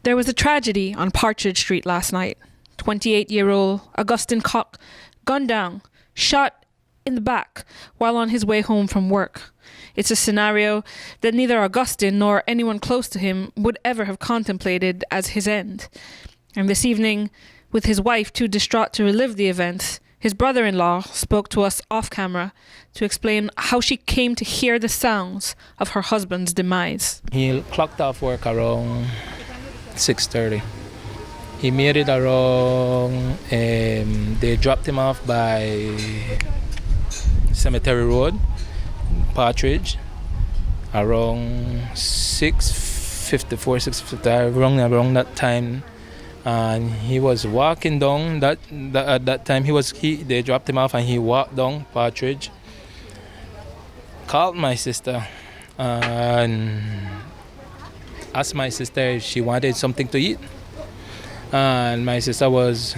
There was a tragedy on Partridge Street last night. 28-year-old Augustin Coc gunned down, shot in the back while on his way home from work. It's a scenario that neither Augustin nor anyone close to him would ever have contemplated as his end. And this evening, with his wife too distraught to relive the events, his brother-in-law spoke to us off camera to explain how she came to hear the sounds of her husband's demise. He clocked off work around 6:30. He made it around, they dropped him off by Cemetery Road, Partridge, around 6:54, 6:50, around that time. And he was walking down, at that time they dropped him off and he walked down Partridge, called my sister and asked my sister if she wanted something to eat. And my sister was,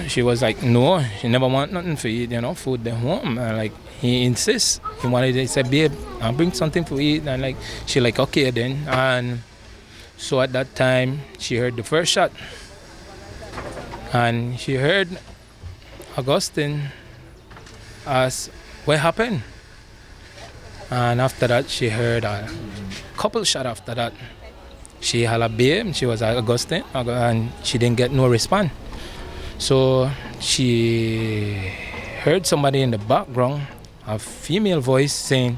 she was like, no, she never want nothing to eat, food at home. And like, he insists, he said, babe, I'll bring something to eat. And like, she like, okay then. And so at that time, she heard the first shot. And she heard Augustin ask, what happened? And after that, she heard a couple shots after that. She had a babe, she was Augustin, and she didn't get no response. So she heard somebody in the background, a female voice saying,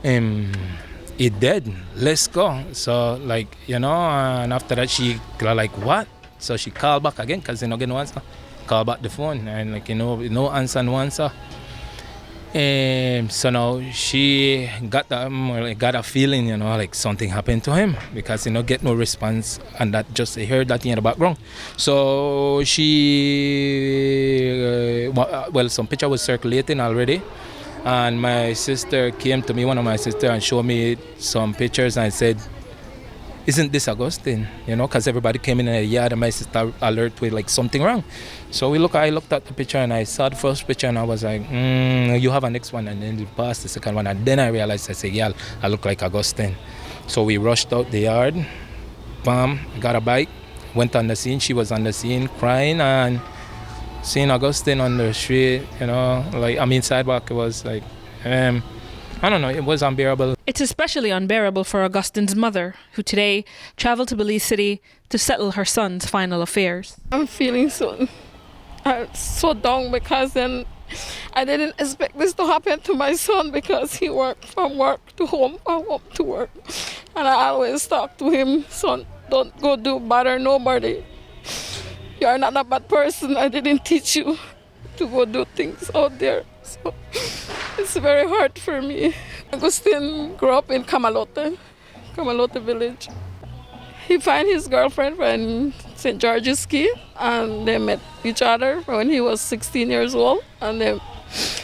he dead, let's go. So like, and after that she like, what? So she called back again because get no answer. Call back the phone and like, no answer, no answer. So now she got a feeling, like something happened to him because get no response, and that just heard that in the background. So she, some picture was circulating already, and my sister came to me, one of my sisters, and showed me some pictures, and I said, isn't this Augustin? Because everybody came in the yard and my sister alert with like something wrong. So I looked at the picture and I saw the first picture and I was like, you have a next one, and then we passed the second one, and then I realized, I said, yeah, I look like Augustin. So we rushed out the yard, bam, got a bike, went on the scene. She was on the scene crying, and seeing Augustin on the street, sidewalk, it was like, I don't know, it was unbearable. It's especially unbearable for Augustin's mother, who today travelled to Belize City to settle her son's final affairs. I'm feeling so down because then I didn't expect this to happen to my son because he worked from work to home, from home to work. And I always talk to him, son, don't go do bother nobody. You are not a bad person. I didn't teach you to go do things out there. So it's very hard for me. Augustin grew up in Camalote village. He found his girlfriend in St. George's Key, and they met each other when he was 16 years old, and they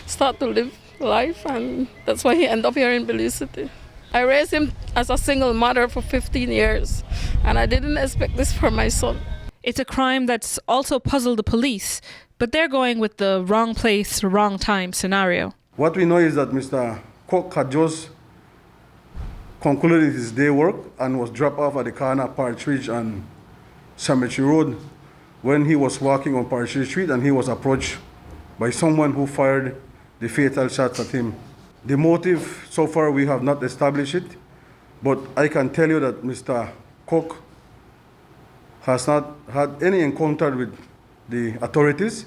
start to live life, and that's why he ended up here in Belize City. I raised him as a single mother for 15 years, and I didn't expect this for my son. It's a crime that's also puzzled the police, but they're going with the wrong place, wrong time scenario. What we know is that Mr. Coc had just concluded his day work and was dropped off at the corner of Partridge and Cemetery Road when he was walking on Partridge Street, and he was approached by someone who fired the fatal shots at him. The motive, so far we have not established it, but I can tell you that Mr. Coc has not had any encounter with the authorities,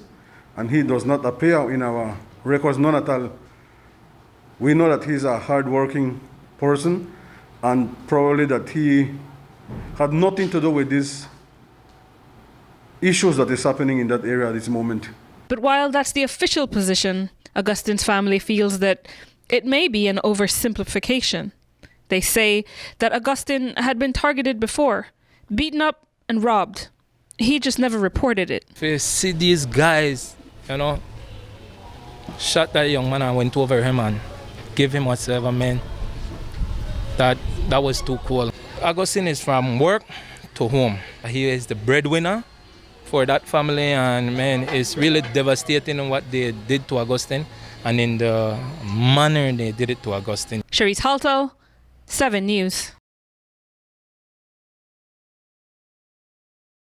and he does not appear in our records, none at all. We know that he's a hard-working person, and probably that he had nothing to do with these issues that is happening in that area at this moment. But while that's the official position, Augustin's family feels that it may be an oversimplification. They say that Augustin had been targeted before, beaten up and robbed. He just never reported it. If you see these guys, shot that young man and went over him and give him whatsoever, man, that was too cool. Augustin is from work to home. He is the breadwinner for that family, and man, it's really devastating what they did to Augustin and in the manner they did it to Augustin. Cherise Halto, 7 News.